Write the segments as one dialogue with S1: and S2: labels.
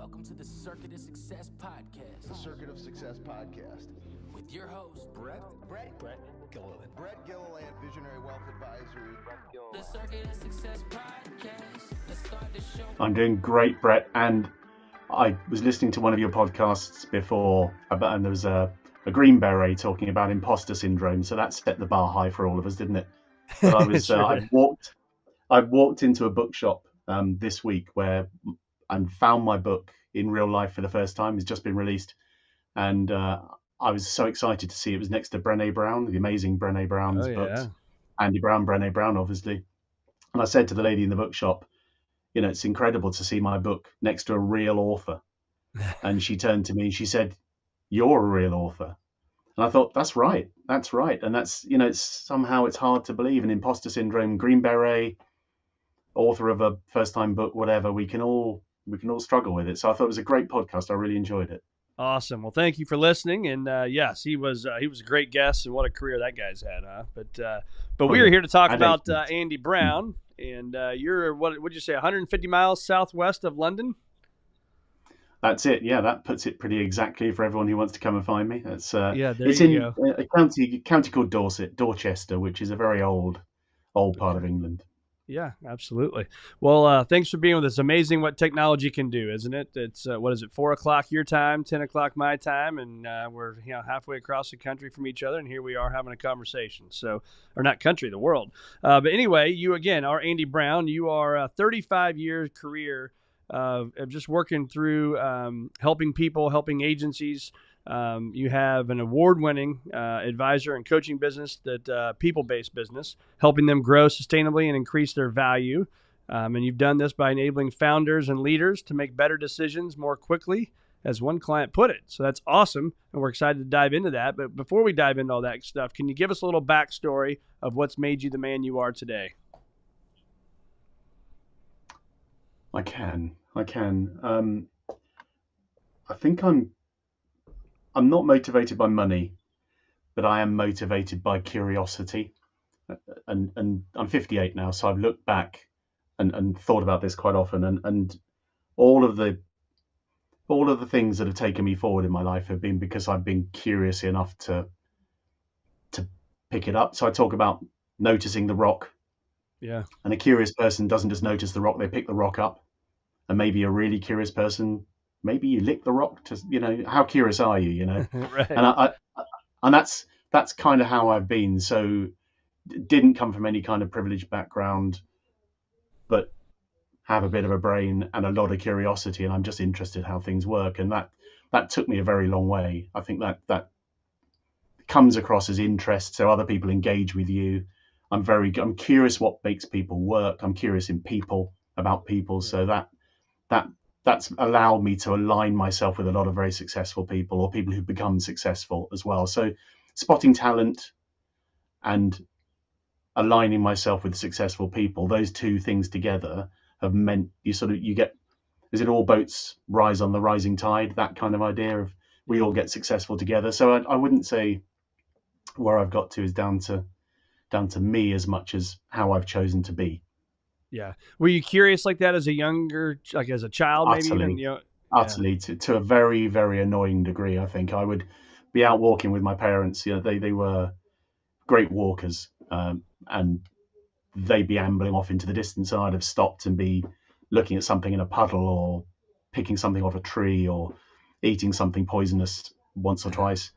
S1: Welcome to the Circuit of Success Podcast.
S2: The Circuit of Success Podcast.
S1: With your host,
S3: Brett Gilliland.
S2: Brett Gilliland, Visionary Wealth Advisory.
S1: The Circuit of Success Podcast. Let's start the show.
S4: I'm doing great, Brett. And I was listening to one of your podcasts before, and there was a Green Beret talking about imposter syndrome. So that set the bar high for all of us, didn't it? But I was, I walked into a bookshop this week and found my book in real life for the first time. It's just been released, and I was so excited to see it was next to Brené Brown, the amazing Brené Brown's books. Andy Brown, Brené Brown, obviously. And I said to the lady in the bookshop, you know, it's incredible to see my book next to a real author. And she turned to me and she said, "You're a real author." And I thought, that's right. And that's, you know, it's hard to believe. And imposter syndrome, Green Beret, author of a first-time book, whatever, we can all struggle with it. So I thought it was a great podcast. I really enjoyed it.
S5: Awesome. Well, thank you for listening. And yes, he was a great guest, and what a career that guy's had, huh? But we are here to talk about Andy Brown, and you're what would you say, 150 miles southwest of London? That's
S4: it. Yeah, that puts it pretty exactly for everyone who wants to come and find me. It's
S5: it's
S4: in a county called Dorchester, which is a very old part of England.
S5: Yeah, absolutely. Well, thanks for being with us. Amazing what technology can do, isn't it? It's what is it, 4 o'clock your time, 10 o'clock my time, and we're halfway across the country from each other, and here we are having a conversation. So, or not country, the world. But anyway, you again are Andy Brown. You are a 35-year career of just working through helping people, helping agencies. You have an award-winning advisor and coaching business, people-based business, helping them grow sustainably and increase their value. And you've done this by enabling founders and leaders to make better decisions more quickly, as one client put it. So that's awesome, and we're excited to dive into that. But before we dive into all that stuff, can you give us a little backstory of what's made you the man you are today?
S4: I can. I think I'm not motivated by money, but I am motivated by curiosity. And I'm 58 now, so I've looked back and thought about this quite often. And all of the things that have taken me forward in my life have been because I've been curious enough to pick it up. So I talk about noticing the rock.
S5: Yeah.
S4: And a curious person doesn't just notice the rock, they pick the rock up. And maybe a really curious person, maybe you lick the rock to, you know, how curious are you, you know?
S5: Right.
S4: And that's kind of how I've been. So didn't come from any kind of privileged background, but have a bit of a brain and a lot of curiosity. And I'm just interested how things work. And that took me a very long way. I think that comes across as interest. So other people engage with you. I'm curious what makes people work. I'm curious in people, about people. So that's allowed me to align myself with a lot of very successful people, or people who've become successful as well. So spotting talent and aligning myself with successful people, those two things together have meant you get, is it all boats rise on the rising tide? That kind of idea of we all get successful together. So I wouldn't say where I've got to is down to me as much as how I've chosen to be.
S5: Yeah. Were you curious like that as a child, maybe?
S4: Utterly, to a very, very annoying degree. I think I would be out walking with my parents. You know, they were great walkers, and they'd be ambling off into the distance, and I'd have stopped and be looking at something in a puddle, or picking something off a tree, or eating something poisonous once or twice.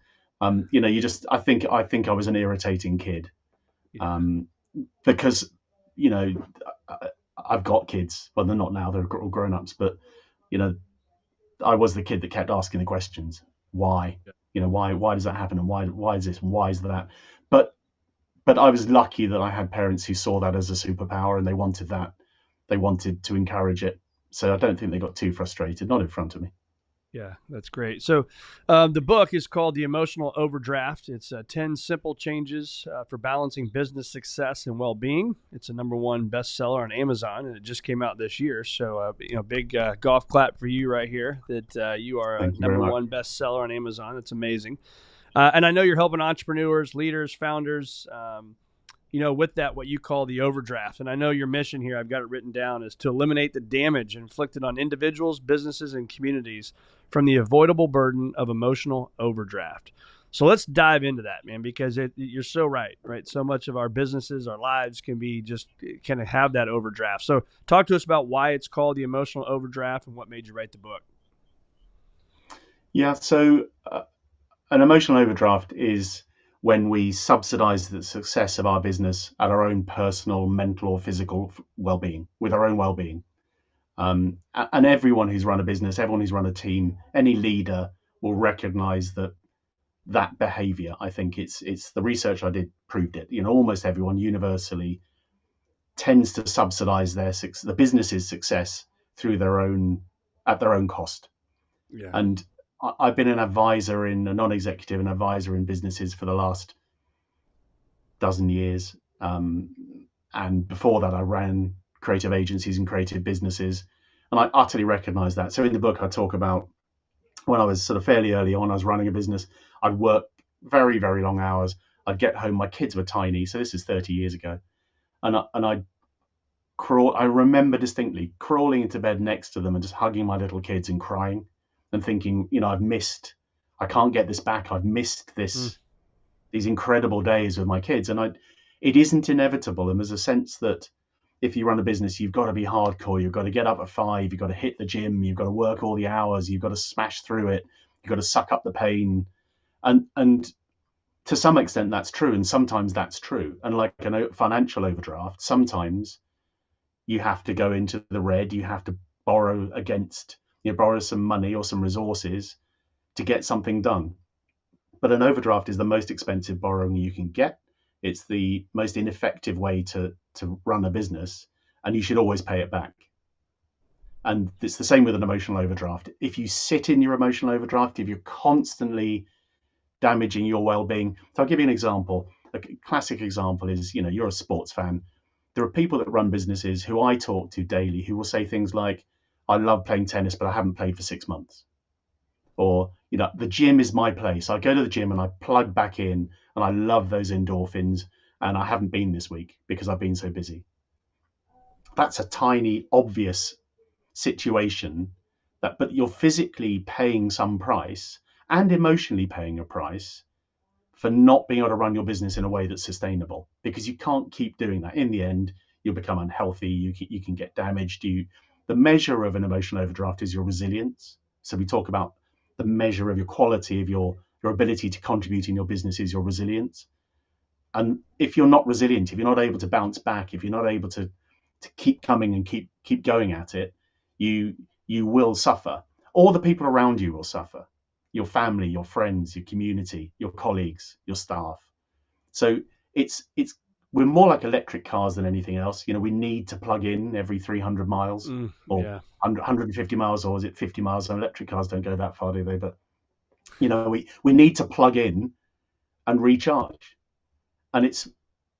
S4: You know, I think I was an irritating kid, because, you know, I've got kids. Well, they're not now; they're all grown-ups. But, you know, I was the kid that kept asking the questions. Why? You know, why does that happen? And why is this? And why is that? But I was lucky that I had parents who saw that as a superpower, and they wanted that. They wanted to encourage it. So I don't think they got too frustrated. Not in front of me.
S5: Yeah, that's great. So the book is called The Emotional Overdraft. It's 10 simple changes for balancing business success and well-being. It's a #1 bestseller on Amazon, and it just came out this year. So, big golf clap for you right here that you are a #1 bestseller on Amazon. It's amazing. And I know you're helping entrepreneurs, leaders, founders with that, what you call the overdraft. And I know your mission here, I've got it written down, is to eliminate the damage inflicted on individuals, businesses, and communities from the avoidable burden of emotional overdraft. So let's dive into that, man, because you're so right? So much of our businesses, our lives can be just kind of have that overdraft. So talk to us about why it's called the emotional overdraft and what made you write the book.
S4: Yeah, so an emotional overdraft is when we subsidize the success of our business at our own personal, mental, or physical well-being, with our own well-being. And everyone who's run a business, everyone who's run a team, any leader will recognize that behavior. I think it's the research I did proved it. Almost everyone universally tends to subsidize the business's success through at their own cost.
S5: Yeah.
S4: And I've been a non-executive and advisor in businesses for the last dozen years. And before that, I ran creative agencies and creative businesses. And I utterly recognize that. So in the book, I talk about when I was sort of fairly early on, I was running a business. I'd work very, very long hours. I'd get home. My kids were tiny. So this is 30 years ago. And I'd crawl. I remember distinctly crawling into bed next to them and just hugging my little kids and crying and thinking, I can't get this back. I've missed these incredible days with my kids. And it isn't inevitable. And there's a sense that if you run a business, you've got to be hardcore. You've got to get up at 5. You've got to hit the gym. You've got to work all the hours. You've got to smash through it. You've got to suck up the pain. And to some extent, that's true. And sometimes that's true. And like a financial overdraft, sometimes you have to go into the red. You have to borrow some money or some resources to get something done. But an overdraft is the most expensive borrowing you can get. It's the most ineffective way to run a business, and you should always pay it back. And it's the same with an emotional overdraft. If you sit in your emotional overdraft, if you're constantly damaging your well-being. So I'll give you an example. A classic example is, you're a sports fan. There are people that run businesses who I talk to daily who will say things like, I love playing tennis, but I haven't played for 6 months. Or, the gym is my place. I go to the gym and I plug back in and I love those endorphins, and I haven't been this week because I've been so busy. That's a tiny, obvious situation but you're physically paying some price and emotionally paying a price for not being able to run your business in a way that's sustainable, because you can't keep doing that. In the end, you'll become unhealthy. You can get damaged. The measure of an emotional overdraft is your resilience. So we talk about the measure of your quality of your ability to contribute in your business is your resilience. And if you're not resilient, if you're not able to bounce back, if you're not able to keep coming and keep going at it, you will suffer. All the people around you will suffer. Your family, your friends, your community, your colleagues, your staff. So we're more like electric cars than anything else. We need to plug in every 300 miles or 150 miles, or is it 50 miles? And electric cars don't go that far, do they? But we need to plug in and recharge. And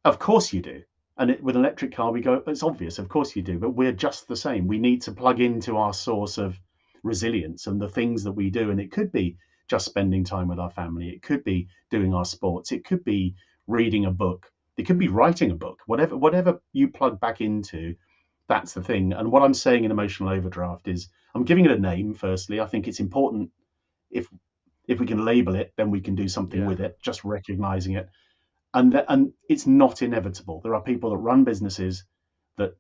S4: of course you do. And with an electric car, we go, it's obvious, of course you do, but we're just the same. We need to plug into our source of resilience and the things that we do. And it could be just spending time with our family. It could be doing our sports. It could be reading a book. It could be writing a book. Whatever you plug back into, that's the thing. And what I'm saying in emotional overdraft is, I'm giving it a name, firstly. I think it's important if we can label it, then we can do something with it, just recognizing it. And it's not inevitable. There are people that run businesses that,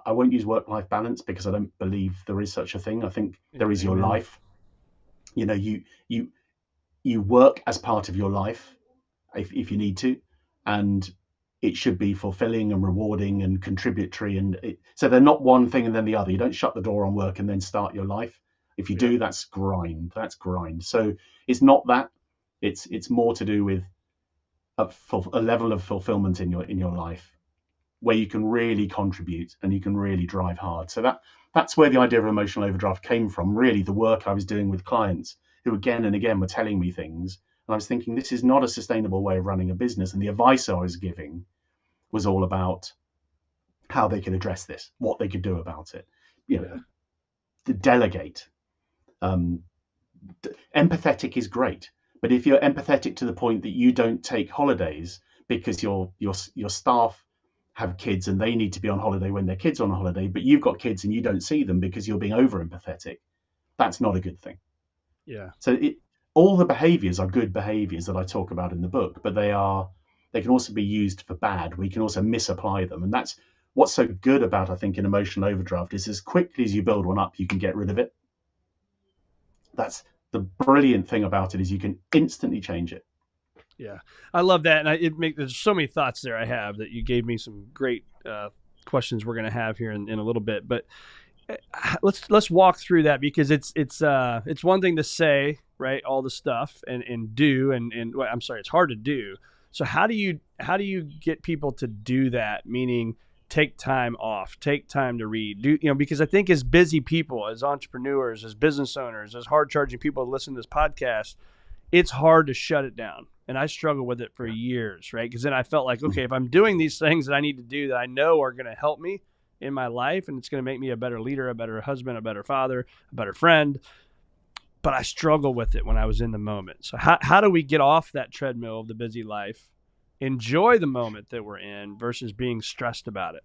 S4: I won't use work-life balance because I don't believe there is such a thing. I think there is your life. You work as part of your life if you need to, and it should be fulfilling and rewarding and contributory. So they're not one thing and then the other. You don't shut the door on work and then start your life. If you do, that's grind. So it's not that. It's more to do with a level of fulfillment in your life where you can really contribute and you can really drive hard. So that's where the idea of emotional overdraft came from. Really, the work I was doing with clients who again and again were telling me things, and I was thinking, this is not a sustainable way of running a business. And the advice I was giving was all about how they could address this, what they could do about it. To delegate. Empathetic is great, but if you're empathetic to the point that you don't take holidays because your staff have kids and they need to be on holiday when their kids are on holiday, but you've got kids and you don't see them because you're being over empathetic. That's not a good thing.
S5: Yeah.
S4: So all the behaviors are good behaviors that I talk about in the book, but they can also be used for bad. We can also misapply them. And that's what's so good about, I think, an emotional overdraft is as quickly as you build one up, you can get rid of it. That's the brilliant thing about it, is you can instantly change it.
S5: Yeah, I love that. And there's so many thoughts there I have that you gave me some great questions we're going to have here in a little bit, but let's walk through that, because it's one thing to say, right, all the stuff and do, and well, I'm sorry, it's hard to do. So how do you get people to do that? Meaning take time off, take time to read, because I think as busy people, as entrepreneurs, as business owners, as hard charging people that listen to this podcast, it's hard to shut it down. And I struggled with it for years, right? Because then I felt like, okay, if I'm doing these things that I need to do that I know are going to help me in my life, and it's going to make me a better leader, a better husband, a better father, a better friend. But I struggle with it when I was in the moment. So how do we get off that treadmill of the busy life, enjoy the moment that we're in versus being stressed about it?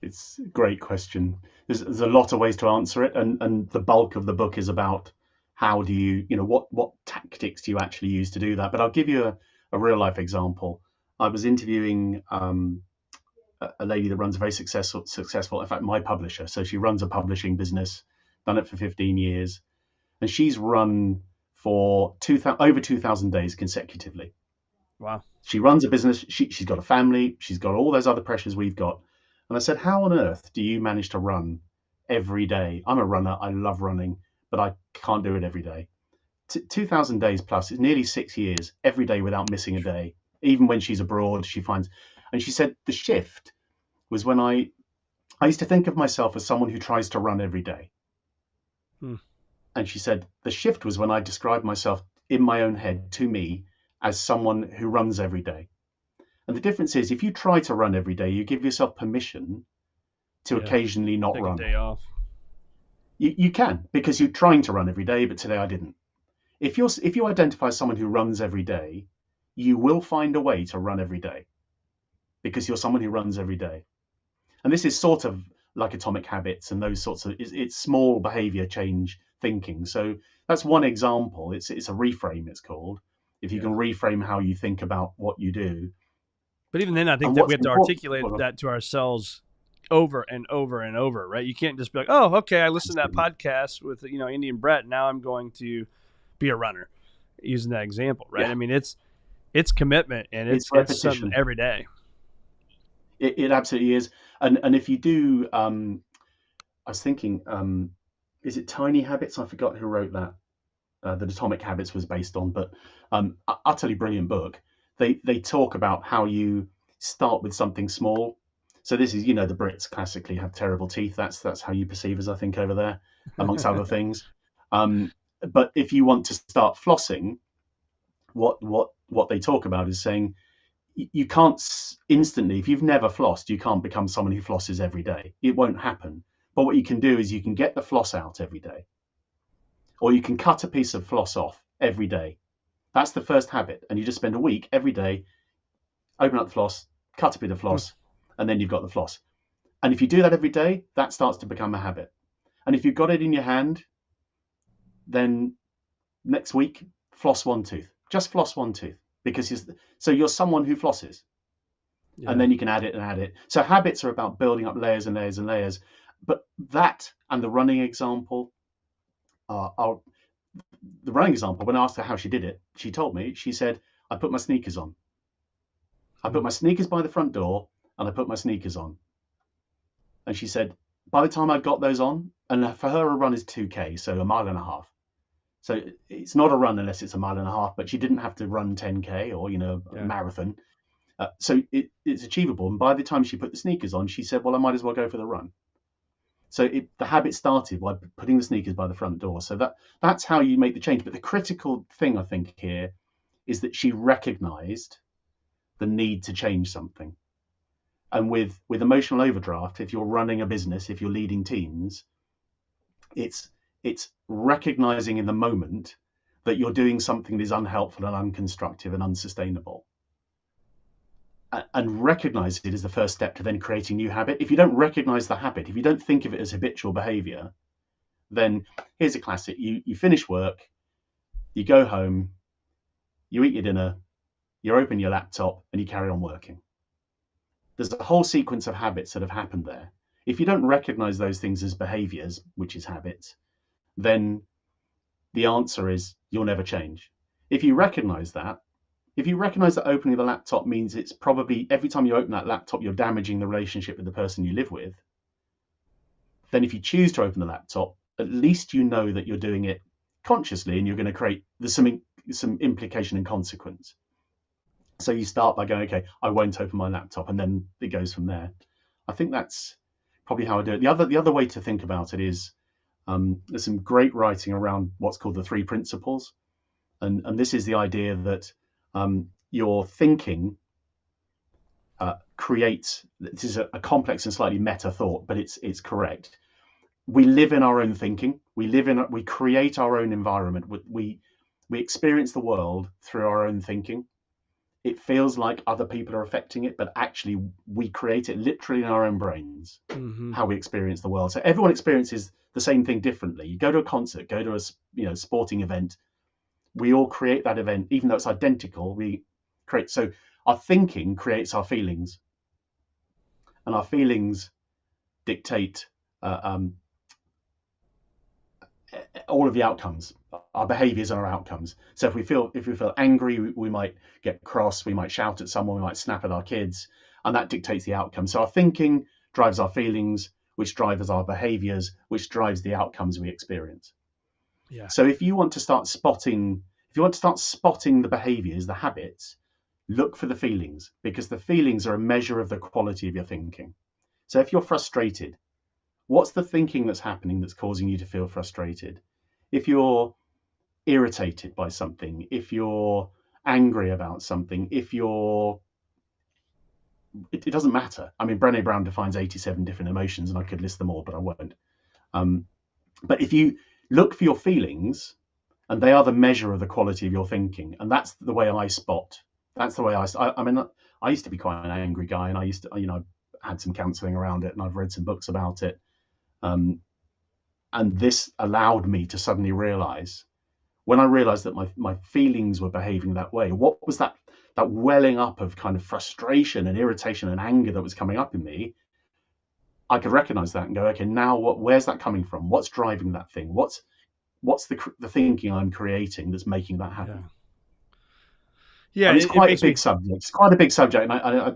S4: It's a great question. There's a lot of ways to answer it. And the bulk of the book is about how do you, what tactics do you actually use to do that? But I'll give you a real life example. I was interviewing a lady that runs a very successful, in fact, my publisher. So she runs a publishing business, done it for 15 years. And she's run for over 2,000 days consecutively.
S5: Wow.
S4: She runs a business. She's got a family. She's got all those other pressures we've got. And I said, how on earth do you manage to run every day? I'm a runner. I love running, but I can't do it every day. 2,000 days plus, it's nearly 6 years, every day without missing a day. Even when she's abroad, she finds. And she said the shift was when I used to think of myself as someone who tries to run every day. And she said the shift was when I described myself in my own head to me as someone who runs every day. And the difference is, if you try to run every day, you give yourself permission to occasionally not
S5: take
S4: run.
S5: A day off.
S4: You can, because you're trying to run every day, but today I didn't. If you identify as someone who runs every day, you will find a way to run every day, because you're someone who runs every day. And this is sort of like atomic habits and those sorts of, it's small behavior change thinking. So that's one example. It's a reframe, it's called. If you can reframe how you think about what you do.
S5: But even then, I think that we have to articulate that to ourselves over and over and over, right? You can't just be like, oh, okay, I listened to that podcast with, Andy and Brett. Now I'm going to be a runner, using that example, right? Yeah. I mean, it's commitment, and it's something every day.
S4: It absolutely is. And if you do, I was thinking, is it Tiny Habits? I forgot who wrote that. That Atomic Habits was based on, but utterly brilliant book. They talk about how you start with something small. So this is, the Brits classically have terrible teeth. That's how you perceive us, I think, over there, amongst other things. But if you want to start flossing, what they talk about is saying you can't instantly, if you've never flossed, you can't become someone who flosses every day. It won't happen. But what you can do is you can get the floss out every day, or you can cut a piece of floss off every day. That's the first habit. And you just spend a week every day, open up the floss, cut a bit of floss, and then you've got the floss. And if you do that every day, that starts to become a habit. And if you've got it in your hand, then next week, floss one tooth. Just floss one tooth, because you're someone who flosses. Yeah. And then you can add it and add it. So habits are about building up layers and layers and layers. But that and the running example are the running example. When I asked her how she did it, she told me, she said, I put my sneakers on. I put my sneakers by the front door and I put my sneakers on. And she said, by the time I got those on, and for her, a run is 2K, so a mile and a half. So it's not a run unless it's a mile and a half, but she didn't have to run 10K or, a marathon. So it's achievable. And by the time she put the sneakers on, she said, well, I might as well go for the run. So the habit started by putting the sneakers by the front door. So that's how you make the change. But the critical thing, I think, here is that she recognized the need to change something. And with emotional overdraft, if you're running a business, if you're leading teams, it's recognizing in the moment that you're doing something that is unhelpful and unconstructive and unsustainable. and recognize it is the first step to then creating new habit. If you don't recognize the habit, if you don't think of it as habitual behavior, then here's a classic. You finish work, you go home, you eat your dinner, you open your laptop, and you carry on working. There's a whole sequence of habits that have happened there. If you don't recognize those things as behaviors, which is habits, then the answer is you'll never change. If you recognize that opening the laptop means it's probably every time you open that laptop, you're damaging the relationship with the person you live with, then if you choose to open the laptop, at least you know that you're doing it consciously and you're going to create some implication and consequence. So you start by going, okay, I won't open my laptop, and then it goes from there. I think that's probably how I do it. The other way to think about it is there's some great writing around what's called the 3 principles. And this is the idea that your thinking creates, this is a complex and slightly meta thought, but it's correct. We live in our own thinking. We create our own environment. We experience the world through our own thinking. It feels like other people are affecting it, but actually we create it literally in our own brains, how we experience the world. So everyone experiences the same thing differently. You go to a concert, go to a sporting event, we all create that event, even though it's identical. We create, so our thinking creates our feelings, and our feelings dictate all of the outcomes, our behaviors and our outcomes. So if we feel angry, we might get cross, we might shout at someone, we might snap at our kids, and that dictates the outcome. So our thinking drives our feelings, which drives our behaviors, which drives the outcomes we experience.
S5: Yeah.
S4: So if you want to start spotting the behaviors, the habits, look for the feelings, because the feelings are a measure of the quality of your thinking. So if you're frustrated, what's the thinking that's happening that's causing you to feel frustrated? If you're irritated by something, if you're angry about something, it doesn't matter. I mean, Brené Brown defines 87 different emotions, and I could list them all, but I won't. But if you look for your feelings, and they are the measure of the quality of your thinking, and that's the way I spot. That's the way I mean, I used to be quite an angry guy, and I used to, I had some counselling around it, and I've read some books about it. And this allowed me to suddenly realize, when I realized that my feelings were behaving that way, what was that welling up of kind of frustration and irritation and anger that was coming up in me? I could recognize that and go, okay, now where's that coming from? What's driving that thing? What's the thinking I'm creating that's making that happen?
S5: Yeah,
S4: and it's quite a big subject. It's quite a big subject, and I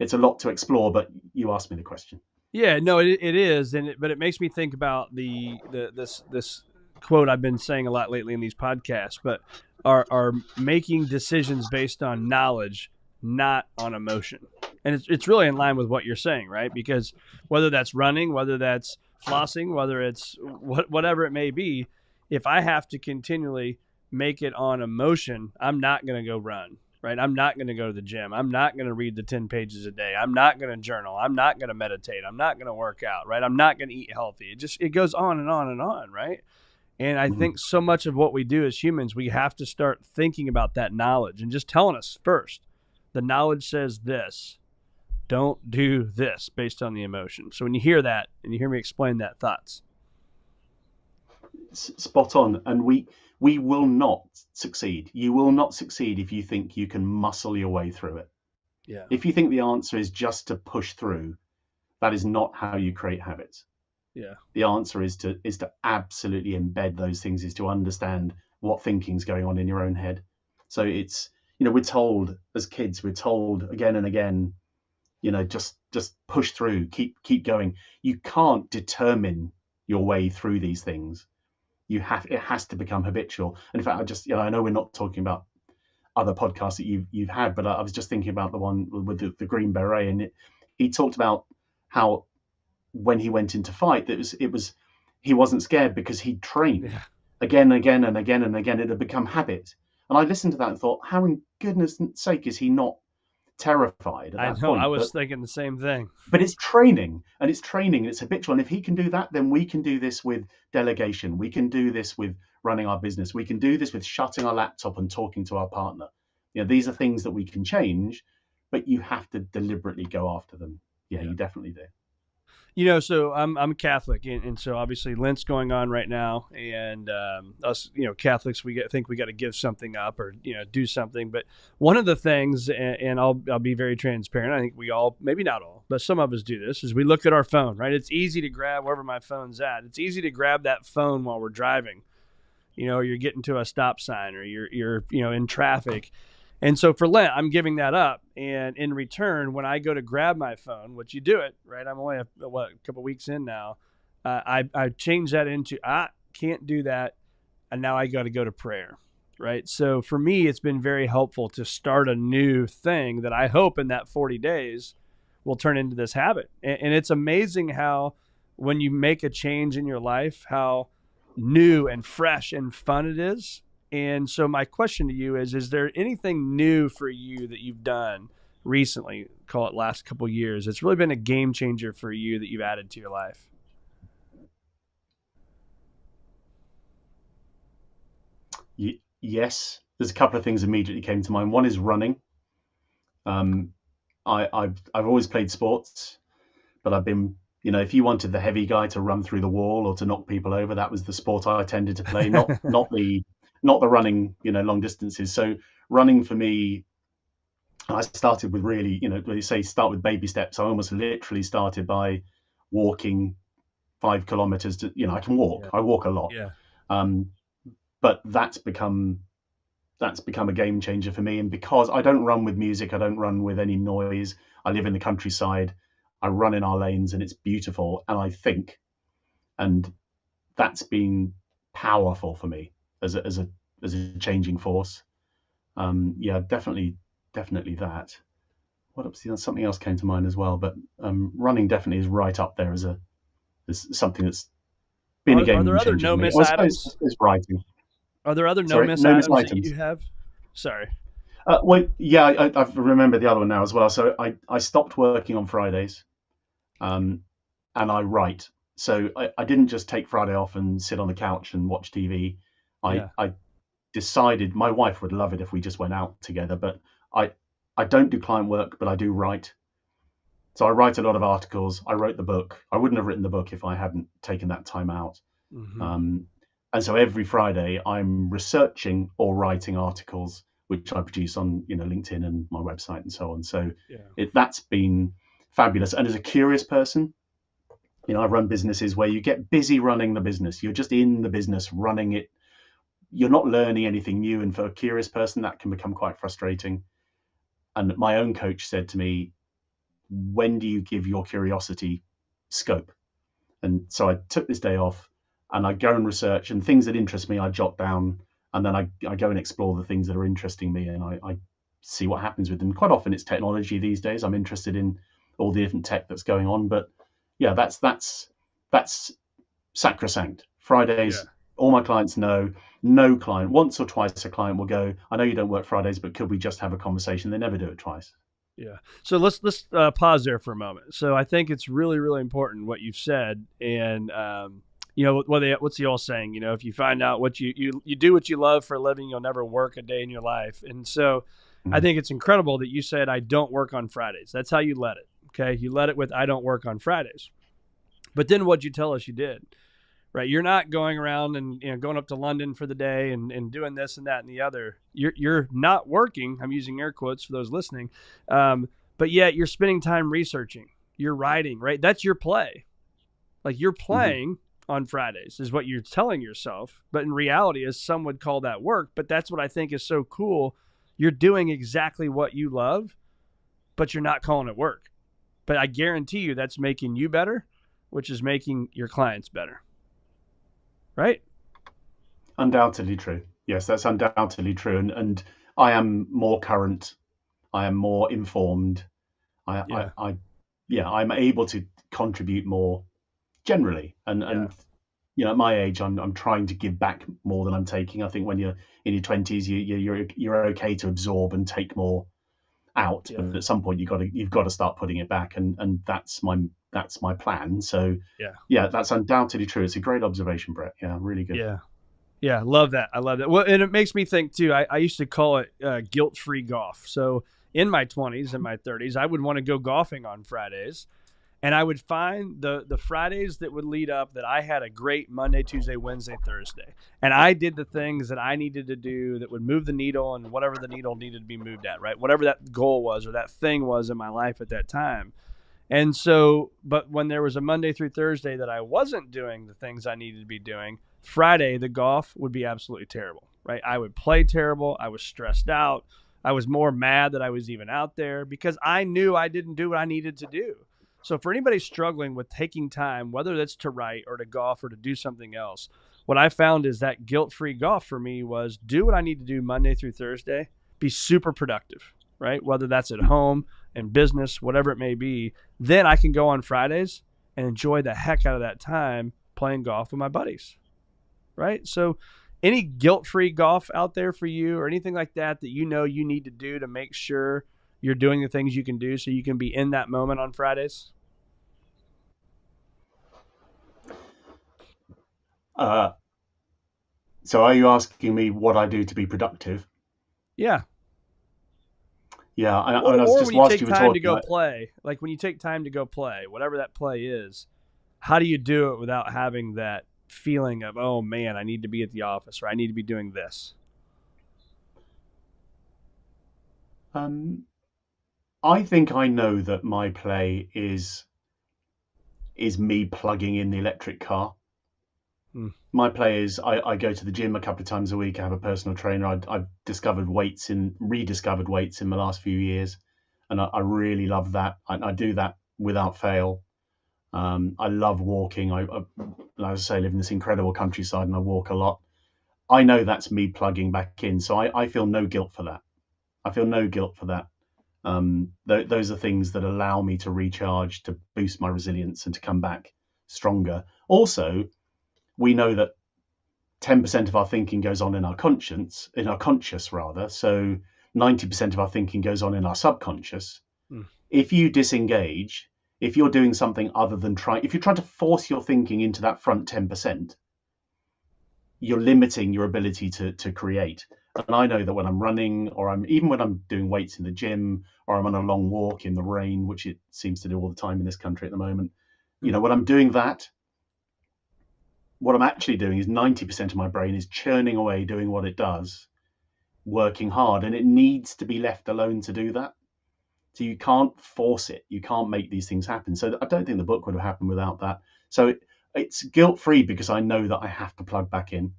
S4: it's a lot to explore. But you asked me the question.
S5: Yeah, no, it is, but it makes me think about this quote I've been saying a lot lately in these podcasts. But are making decisions based on knowledge, not on emotion, and it's really in line with what you're saying, right? Because whether that's running, whether that's flossing, whether it's whatever it may be, if I have to continually make it on emotion, I'm not going to go run. Right? I'm not going to go to the gym. I'm not going to read the 10 pages a day. I'm not going to journal. I'm not going to meditate. I'm not going to work out, right? I'm not going to eat healthy. It goes on and on and on, right? And I think so much of what we do as humans, we have to start thinking about that knowledge and just telling us first, the knowledge says this, don't do this based on the emotion. So when you hear that and you hear me explain that, thoughts?
S4: Spot on. And we will not succeed. You will not succeed if you think you can muscle your way through it.
S5: Yeah.
S4: If you think the answer is just to push through, that is not how you create habits.
S5: Yeah.
S4: The answer is to absolutely embed those things, is to understand what thinking's going on in your own head. So it's, we're told as kids, we're told again and again, just push through, keep going. You can't determine your way through these things. It has to become habitual. And in fact, I know we're not talking about other podcasts that you've had, but I was just thinking about the one with the Green Beret, and he talked about how when he went into fight, he wasn't scared because he'd trained again and again and again and again. It had become habit. And I listened to that and thought, how in goodness sake is he not terrified at that point?
S5: I was thinking the same thing.
S4: But it's training, and it's habitual. And if he can do that, then we can do this with delegation. We can do this with running our business. We can do this with shutting our laptop and talking to our partner. These are things that we can change, but you have to deliberately go after them. Yeah. You definitely do.
S5: So I'm Catholic, and so obviously Lent's going on right now, and us, Catholics, think we got to give something up or do something. But one of the things, and I'll be very transparent. I think we all, maybe not all, but some of us do this, is we look at our phone. Right, it's easy to grab wherever my phone's at. It's easy to grab that phone while we're driving. You're getting to a stop sign, or you're in traffic. And so for Lent, I'm giving that up. And in return, when I go to grab my phone, which you do it, right? I'm only a couple weeks in now. I change that into, can't do that. And now I got to go to prayer, right? So for me, it's been very helpful to start a new thing that I hope in that 40 days will turn into this habit. And it's amazing how when you make a change in your life, how new and fresh and fun it is. And so my question to you is there anything new for you that you've done recently, call it last couple of years, it's really been a game changer for you that you've added to your life?
S4: Yes. There's a couple of things immediately came to mind. One is running. I've always played sports, but I've been, if you wanted the heavy guy to run through the wall or to knock people over, that was the sport I tended to play, not the running, long distances. So running for me, I started with really, they say start with baby steps. I almost literally started by walking 5 kilometers to, I can walk. Yeah. I walk a lot. Yeah. But that's become a game changer for me. And because I don't run with music, I don't run with any noise. I live in the countryside. I run in our lanes and it's beautiful. And I think, and that's been powerful for me as a changing force. Definitely that. What else? Something else came to mind as well, but running definitely is right up there as something that's been a game changer.
S5: Are there other no miss items?
S4: Is writing.
S5: Are there other no miss items that you have? Sorry.
S4: I remember the other one now as well. So I stopped working on Fridays, and I write. So I didn't just take Friday off and sit on the couch and watch TV. I decided my wife would love it if we just went out together, but I don't do client work, but I do write. So I write a lot of articles. I wrote the book. I wouldn't have written the book if I hadn't taken that time out. Mm-hmm. And so every Friday I'm researching or writing articles, which I produce on LinkedIn and my website and so on. So that's been fabulous. And as a curious person, I run businesses where you get busy running the business. You're just in the business running it. You're not learning anything new. And for a curious person, that can become quite frustrating. And my own coach said to me, when do you give your curiosity scope? And so I took this day off and I go and research, and things that interest me, I jot down, and then I go and explore the things that are interesting me, and I see what happens with them. Quite often it's technology these days. I'm interested in all the different tech that's going on, but yeah, that's sacrosanct. Fridays, all my clients know, no client, once or twice a client will go, I know you don't work Fridays, but could we just have a conversation? They never do it twice.
S5: Yeah. So let's pause there for a moment. So I think it's really, really important what you've said. And, what's the old saying? If you find out what you do what you love for a living, you'll never work a day in your life. And so I think it's incredible that you said, I don't work on Fridays. That's how you led it. Okay. You led it with, I don't work on Fridays. But then what'd you tell us you did? Right. You're not going around and going up to London for the day and doing this and that and the other. You're not working. I'm using air quotes for those listening. But yet you're spending time researching. You're writing, right? That's your play. Like you're playing on Fridays is what you're telling yourself. But in reality, as some would call that work. But that's what I think is so cool. You're doing exactly what you love, but you're not calling it work. But I guarantee you that's making you better, which is making your clients better. Right?
S4: Undoubtedly true. Yes, that's undoubtedly true. And I am more current. I am more informed. I'm able to contribute more generally. And at my age, I'm trying to give back more than I'm taking. I think when you're in your 20s, you're okay to absorb and take more out, but at some point you've got to start putting it back, and that's my plan. So that's undoubtedly true. It's a great observation, Brett. Yeah, really good.
S5: I love that. Well, and it makes me think too, I used to call it guilt-free golf. So in my 20s and my 30s, I would want to go golfing on Fridays. And I would find the Fridays that would lead up that I had a great Monday, Tuesday, Wednesday, Thursday. And I did the things that I needed to do that would move the needle and whatever the needle needed to be moved at, right? Whatever that goal was or that thing was in my life at that time. And so, but when there was a Monday through Thursday that I wasn't doing the things I needed to be doing, Friday, the golf would be absolutely terrible, right? I would play terrible. I was stressed out. I was more mad that I was even out there because I knew I didn't do what I needed to do. So for anybody struggling with taking time, whether that's to write or to golf or to do something else, what I found is that guilt-free golf for me was do what I need to do Monday through Thursday, be super productive, right? Whether that's at home, in business, whatever it may be. Then I can go on Fridays and enjoy the heck out of that time playing golf with my buddies, right? So any guilt-free golf out there for you or anything like that that you know you need to do to make sure you're doing the things you can do so you can be in that moment on Fridays?
S4: So are you asking me what I do to be productive?
S5: Yeah.
S4: Yeah.
S5: Or when you take time to go
S4: like,
S5: play, like when you take time to go play, whatever that play is, how do you do it without having that feeling of, oh man, I need to be at the office or I need to be doing this?
S4: I think I know that my play is me plugging in the electric car. My play is I go to the gym a couple of times a week. I have a personal trainer. I've rediscovered weights in the last few years, and I really love that. I do that without fail. I love walking. I as I say, live in this incredible countryside, and I walk a lot. I know that's me plugging back in, so I feel no guilt for that. I feel no guilt for that. Those are things that allow me to recharge, to boost my resilience, and to come back stronger. Also, we know that 10% of our thinking goes on in our conscious rather. So 90% of our thinking goes on in our subconscious. If you disengage, if you're doing something other than if you're trying to force your thinking into that front 10%, you're limiting your ability to create. And I know that when I'm running, or even when I'm doing weights in the gym, or I'm on a long walk in the rain, which it seems to do all the time in this country at the moment, when I'm doing that, what I'm actually doing is 90% of my brain is churning away, doing what it does, working hard, and it needs to be left alone to do that. So you can't force it. You can't make these things happen. So I don't think the book would have happened without that. So it's guilt-free because I know that I have to plug back in.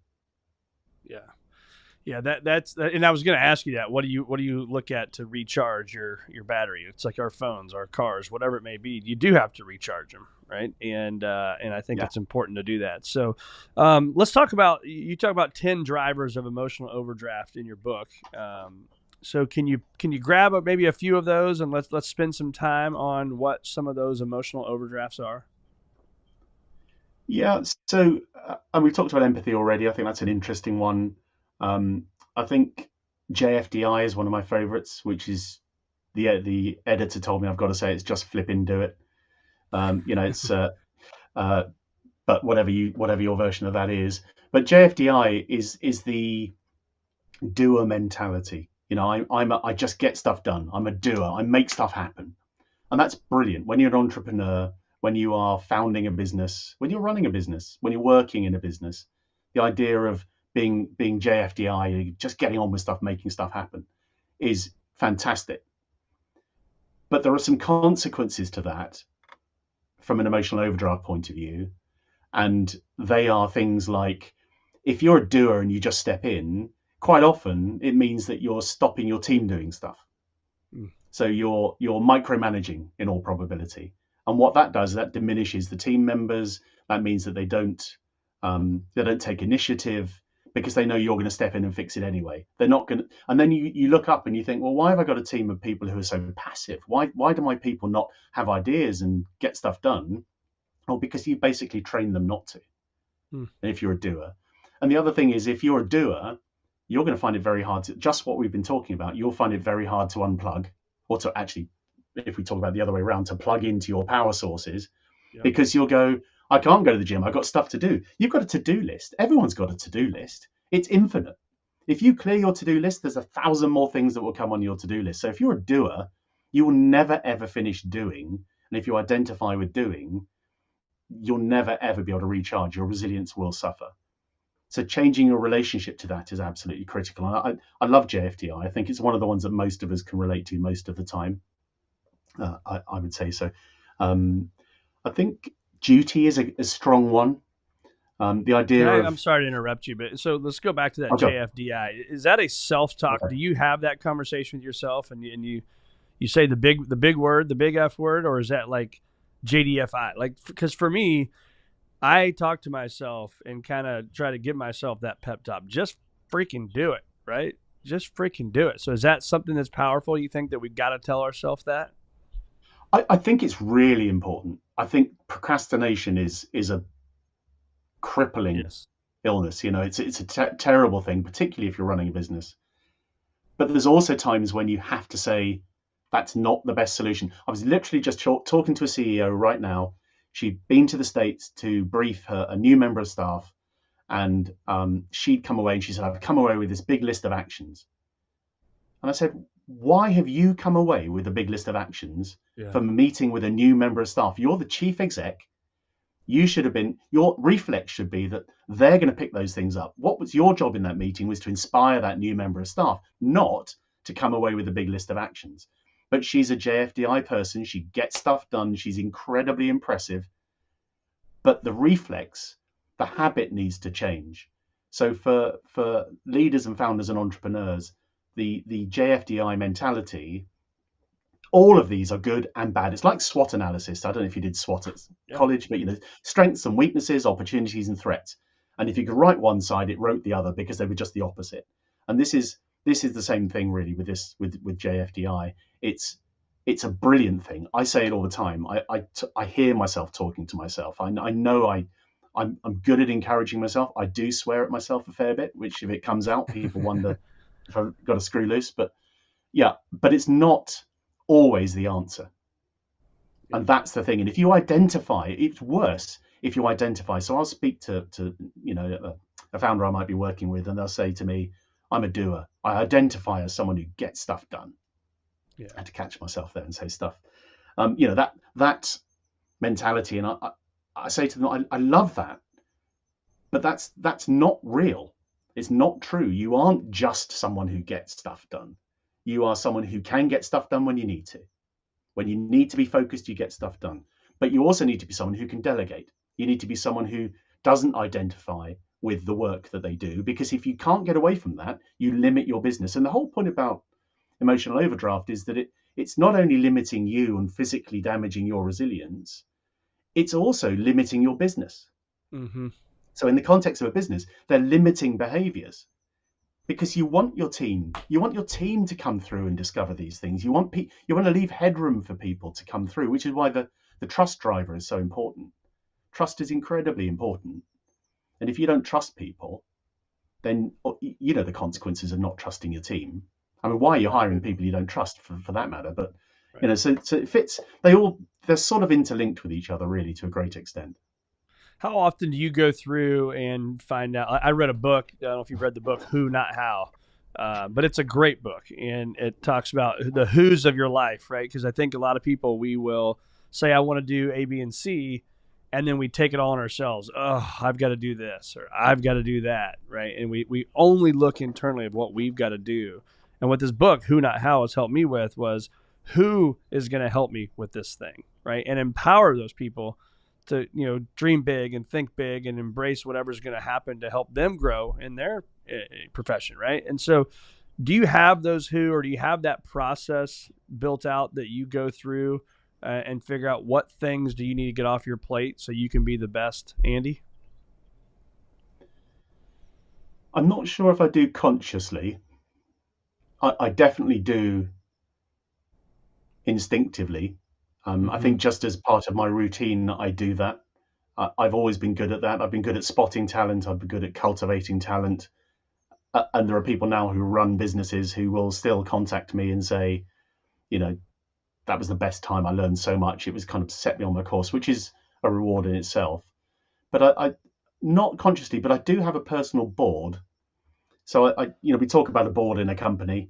S5: Yeah, that's and I was going to ask you that. What do you look at to recharge your battery? It's like our phones, our cars, whatever it may be. You do have to recharge them, right? And I think it's important to do that. So let's talk about, you talk about 10 drivers of emotional overdraft in your book. So can you grab maybe a few of those and let's spend some time on what some of those emotional overdrafts are?
S4: Yeah. So and we've talked about empathy already. I think that's an interesting one. I think JFDI is one of my favorites, which is the editor told me I've got to say it's just flipping do it. It's but whatever your version of that is. But JFDI is the doer mentality. I just get stuff done. I'm a doer. I make stuff happen, and that's brilliant. When you're an entrepreneur, when you are founding a business, when you're running a business, when you're working in a business, the idea of being JFDI, just getting on with stuff, making stuff happen, is fantastic. But there are some consequences to that from an emotional overdraft point of view. And they are things like, if you're a doer and you just step in, quite often it means that you're stopping your team doing stuff. So you're micromanaging in all probability. And what that does, that diminishes the team members. That means that they don't take initiative, because they know you're going to step in and fix it anyway. They're not going to, and then you look up and you think, well, why have I got a team of people who are so passive? Why do my people not have ideas and get stuff done? Well, because you basically train them not to. If you're a doer. And the other thing is, if you're a doer, you're going to find it very hard to, just what we've been talking about, you'll find it very hard to unplug, or to actually, if we talk about the other way around, to plug into your power sources, because you'll go, I can't go to the gym. I've got stuff to do. You've got a to-do list. Everyone's got a to-do list. It's infinite. If you clear your to-do list, there's 1,000 more things that will come on your to-do list. So if you're a doer, you will never, ever finish doing. And if you identify with doing, you'll never, ever be able to recharge. Your resilience will suffer. So changing your relationship to that is absolutely critical. And I love JFDI. I think it's one of the ones that most of us can relate to most of the time. I would say so. I think duty is a strong one. The idea
S5: I'm sorry to interrupt you, but so let's go back to that
S4: Okay.
S5: JFDI. Is that a self-talk?
S4: Okay.
S5: Do you have that conversation with yourself, and you say the big word, the big F word, or is that like JDFI? Like, because for me, I talk to myself and kind of try to give myself that pep talk. Just freaking do it, right? Just freaking do it. So is that something that's powerful? You think that we've got to tell ourselves that?
S4: I think it's really important. I think procrastination is a crippling illness. It's a terrible thing, particularly if you're running a business. But there's also times when you have to say that's not the best solution. I was literally just talking to a CEO right now. She'd been to the States to brief a new member of staff, and she'd come away and she said, I've come away with this big list of actions. And I said, why have you come away with a big list of actions from a meeting with a new member of staff? You're the chief exec. You should have been, your reflex should be that they're going to pick those things up. What was your job in that meeting was to inspire that new member of staff, not to come away with a big list of actions. But she's a JFDI person. She gets stuff done. She's incredibly impressive. But the reflex, the habit needs to change. So for leaders and founders and entrepreneurs, the JFDI mentality, all of these are good and bad. It's like SWOT analysis. I don't know if you did SWOT at college, but strengths and weaknesses, opportunities and threats. And if you could write one side, it wrote the other because they were just the opposite. And this is the same thing really with JFDI. It's a brilliant thing. I say it all the time. I hear myself talking to myself. I know I'm good at encouraging myself. I do swear at myself a fair bit, which if it comes out, people wonder if I've got a screw loose. But it's not always the answer. And that's the thing. And if you identify, it's worse if you identify. So I'll speak to a founder I might be working with, and they'll say to me, I'm a doer. I identify as someone who gets stuff done. I had to catch myself there and say stuff. That mentality, and I say to them, I love that, but that's not real. It's not true. You aren't just someone who gets stuff done. You are someone who can get stuff done when you need to. When you need to be focused, you get stuff done. But you also need to be someone who can delegate. You need to be someone who doesn't identify with the work that they do, because if you can't get away from that, you limit your business. And the whole point about emotional overdraft is that it's not only limiting you and physically damaging your resilience, it's also limiting your business.
S5: Mm-hmm.
S4: So in the context of a business, they're limiting behaviors because you want your team to come through and discover these things. You want to leave headroom for people to come through, which is why the trust driver is so important. Trust is incredibly important. And if you don't trust people, then you know the consequences of not trusting your team. I mean, why are you hiring people you don't trust for that matter? But right. So it fits. They're sort of interlinked with each other really to a great extent.
S5: How often do you go through and find out? I read a book. I don't know if you've read the book Who, Not How, but it's a great book, and it talks about the who's of your life, right? Because I think a lot of people, we will say, I want to do A, B, and C, and then we take it all on ourselves. Oh, I've got to do this, or I've got to do that, right? And we only look internally of what we've got to do. And what this book, Who, Not How, has helped me with was who is going to help me with this thing, right? And empower those people to, dream big and think big and embrace whatever's going to happen to help them grow in their profession, right? And so do you have those who, or do you have that process built out that you go through and figure out what things do you need to get off your plate so you can be the best, Andy?
S4: I'm not sure if I do consciously. I definitely do instinctively. I think just as part of my routine, I do that. I've always been good at that. I've been good at spotting talent. I've been good at cultivating talent. And there are people now who run businesses who will still contact me and say, that was the best time. I learned so much. It was kind of set me on my course, which is a reward in itself. But I not consciously, but I do have a personal board. So we talk about a board in a company.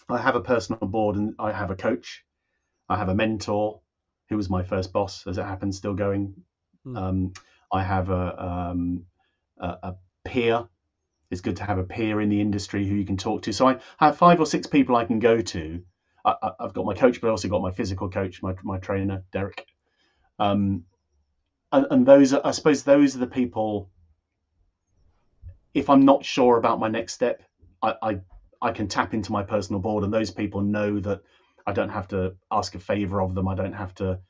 S4: I have a personal board, and I have a coach. I have a mentor, who was my first boss, as it happens, still going. I have a peer. It's good to have a peer in the industry who you can talk to. So I have 5 or 6 people I can go to. I've got my coach, but I also got my physical coach, my trainer, Derek. And those are, I suppose, those are the people. If I'm not sure about my next step, I can tap into my personal board, and those people know that I don't have to ask a favor of them. I don't have to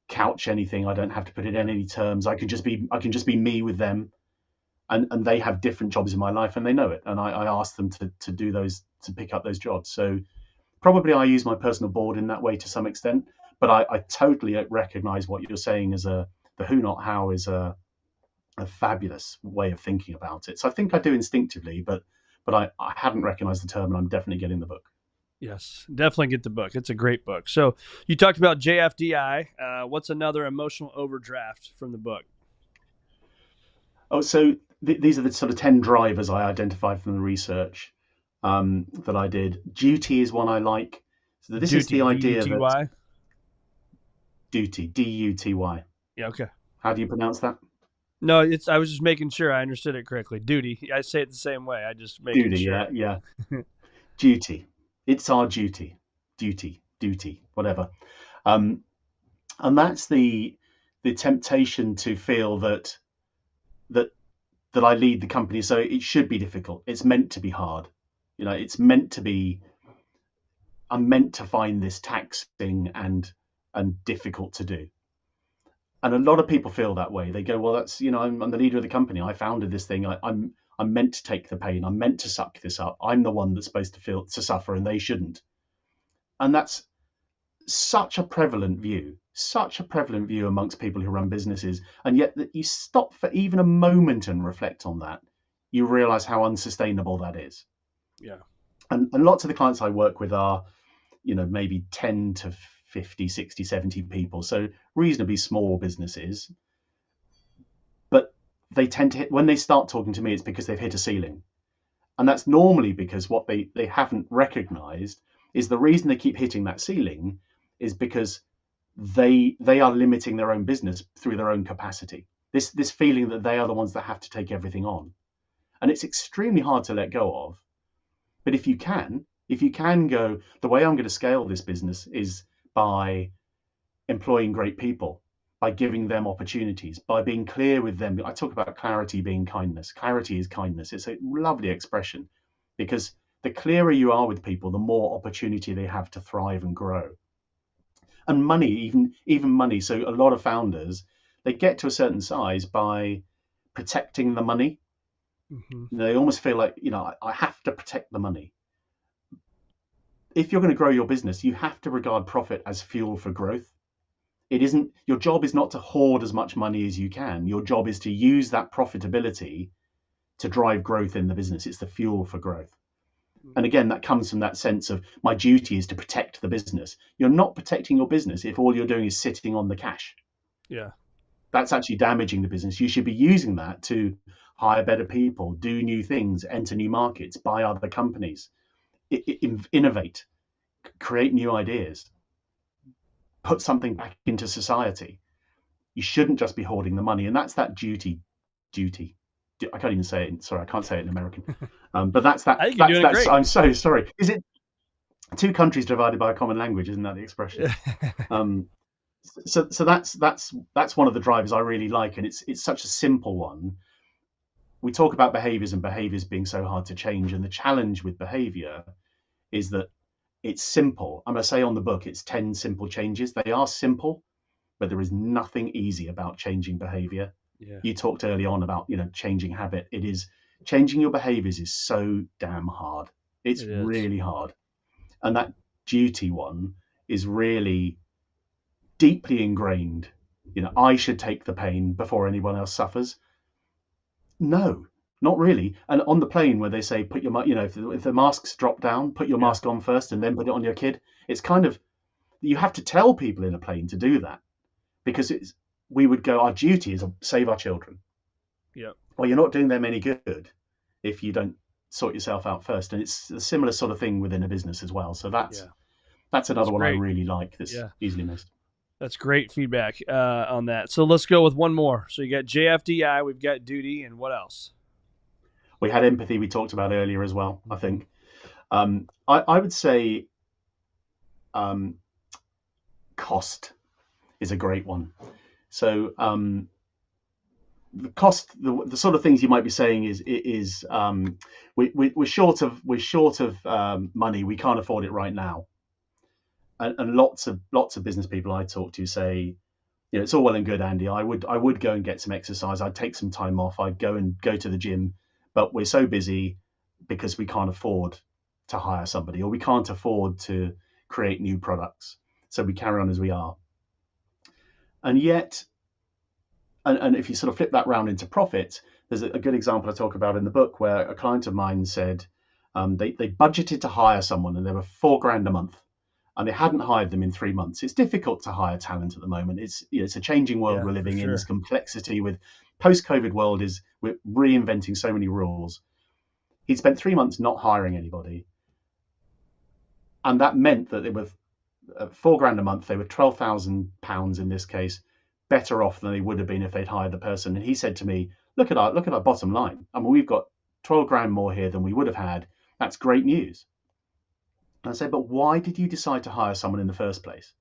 S4: couch anything. I don't have to put it in any terms. I can just be me with them, and they have different jobs in my life, and they know it. And I ask them to do those, to pick up those jobs. So probably I use my personal board in that way to some extent. But I totally recognize what you're saying as the who not how is a fabulous way of thinking about it. So I think I do instinctively, but I hadn't recognized the term, and I'm definitely getting the book.
S5: Yes, definitely get the book. It's a great book. So you talked about JFDI. What's another emotional overdraft from the book?
S4: Oh, so these are the sort of 10 drivers I identified from the research that I did. Duty is one I like. So this is the idea that duty, D-U-T-Y.
S5: Yeah, okay.
S4: How do you pronounce that?
S5: No, I was just making sure I understood it correctly. Duty. I say it the same way. I just make
S4: duty,
S5: sure.
S4: Yeah. Duty. It's our duty. Duty, whatever. And that's the temptation to feel that I lead the company, so it should be difficult. It's meant to be hard. It's meant to be. I'm meant to find this taxing and difficult to do. And a lot of people feel that way. They go, well, that's, I'm the leader of the company. I founded this thing. I'm meant to take the pain. I'm meant to suck this up. I'm the one that's supposed to suffer, and they shouldn't. And that's such a prevalent view amongst people who run businesses. And yet that you stop for even a moment and reflect on that, you realize how unsustainable that is.
S5: Yeah.
S4: And lots of the clients I work with are, maybe 10 to 50, 60, 70 people. So reasonably small businesses. But they tend to when they start talking to me, it's because they've hit a ceiling. And that's normally because what they haven't recognized is the reason they keep hitting that ceiling is because they are limiting their own business through their own capacity. This feeling that they are the ones that have to take everything on. And it's extremely hard to let go of. But if you can go, the way I'm going to scale this business is by employing great people, by giving them opportunities, by being clear with them. I talk about clarity being kindness. Clarity is kindness. It's a lovely expression, because the clearer you are with people, the more opportunity they have to thrive and grow. And money, even money. So a lot of founders, they get to a certain size by protecting the money. Mm-hmm. They almost feel like, I have to protect the money. If you're going to grow your business, you have to regard profit as fuel for growth. Your job is not to hoard as much money as you can. Your job is to use that profitability to drive growth in the business. It's the fuel for growth. And again, that comes from that sense of my duty is to protect the business. You're not protecting your business if all you're doing is sitting on the cash.
S5: Yeah. That's
S4: actually damaging the business. You should be using that to hire better people, do new things, enter new markets, buy other companies, innovate, create new ideas, put something back into society. You shouldn't just be hoarding the money. And that's that duty. I can't even say it. Sorry, I can't say it in American. But that's that.
S5: I think you're doing great.
S4: I'm so sorry. Is it 2 countries divided by a common language? Isn't that the expression? So that's one of the drivers I really like, and it's such a simple one. We talk about behaviors and behaviors being so hard to change, and the challenge with behavior is that it's simple. I'm going to say on the book, it's 10 simple changes. They are simple, but there is nothing easy about changing behavior. Yeah. You talked early on about, changing habit. It is changing your behaviors is so damn hard. It's really hard. And that duty one is really deeply ingrained. I should take the pain before anyone else suffers. No, not really. And on the plane where they say, put your, if the masks drop down, put your mask on first and then put it on your kid. It's kind of, you have to tell people in a plane to do that, because we would go, our duty is to save our children.
S5: Yeah.
S4: Well, you're not doing them any good if you don't sort yourself out first. And it's a similar sort of thing within a business as well. So that's another
S5: That's
S4: one
S5: great.
S4: I really like that's easily missed.
S5: That's great feedback on that. So let's go with one more. So you got JFDI, we've got duty, and what else?
S4: We had empathy we talked about earlier as well, I think. I would say cost is a great one. So the cost, the sort of things you might be saying is we're short of money. We can't afford it right now. And lots of business people I talk to say, it's all well and good, Andy. I would go and get some exercise. I'd take some time off. I'd go to the gym, but we're so busy because we can't afford to hire somebody, or we can't afford to create new products. So we carry on as we are. And yet, and if you sort of flip that round into profit, there's a good example I talk about in the book where a client of mine said they budgeted to hire someone and they were $4,000 a month, and they hadn't hired them in 3 months. It's difficult to hire talent at the moment. It's a changing world we're living in. There's complexity with post-COVID world we're reinventing so many rules. He'd spent 3 months not hiring anybody, and that meant that they were $4,000 a month. They were £12,000 in this case better off than they would have been if they'd hired the person. And he said to me, look at our bottom line. I mean, we've got 12 grand more here than we would have had. That's great news. And I said, but why did you decide to hire someone in the first place?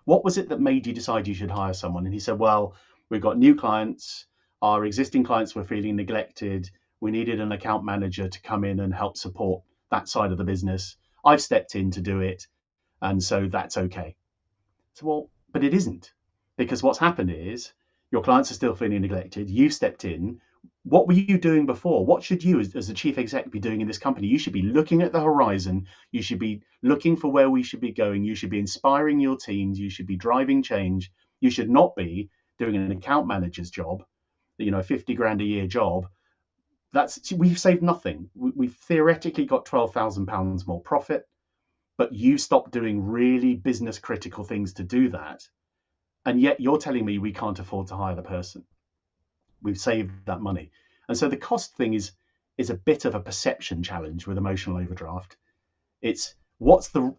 S4: What was it that made you decide you should hire someone? And he said, well, we've got new clients. Our existing clients were feeling neglected. We needed an account manager to come in and help support that side of the business. I've stepped in to do it. And so that's okay. So, well, but it isn't. Because what's happened is your clients are still feeling neglected. You've stepped in. What were you doing before? What should you, as the chief exec, be doing in this company? You should be looking at the horizon. You should be looking for where we should be going. You should be inspiring your teams. You should be driving change. You should not be doing an account manager's job, $50,000 a year job. We've saved nothing. We've theoretically got £12,000 more profit, but you stopped doing really business critical things to do that. And yet you're telling me we can't afford to hire the person. We've saved that money. And so the cost thing is a bit of a perception challenge with emotional overdraft. It's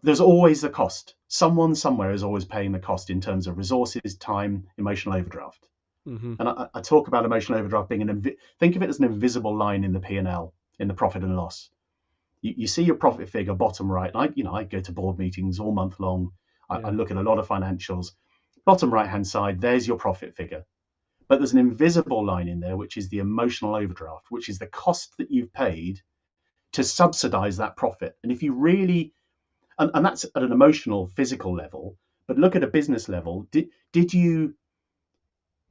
S4: there's always the cost. Someone somewhere is always paying the cost in terms of resources, time, emotional overdraft. Mm-hmm. And I talk about emotional overdraft being think of it as an invisible line in the P&L, in the profit and loss. You see your profit figure bottom right. I go to board meetings all month long. I look at a lot of financials. Bottom right-hand side, there's your profit figure. But there's an invisible line in there, which is the emotional overdraft, which is the cost that you've paid to subsidize that profit. And if you really, and that's at an emotional, physical level, but look at a business level,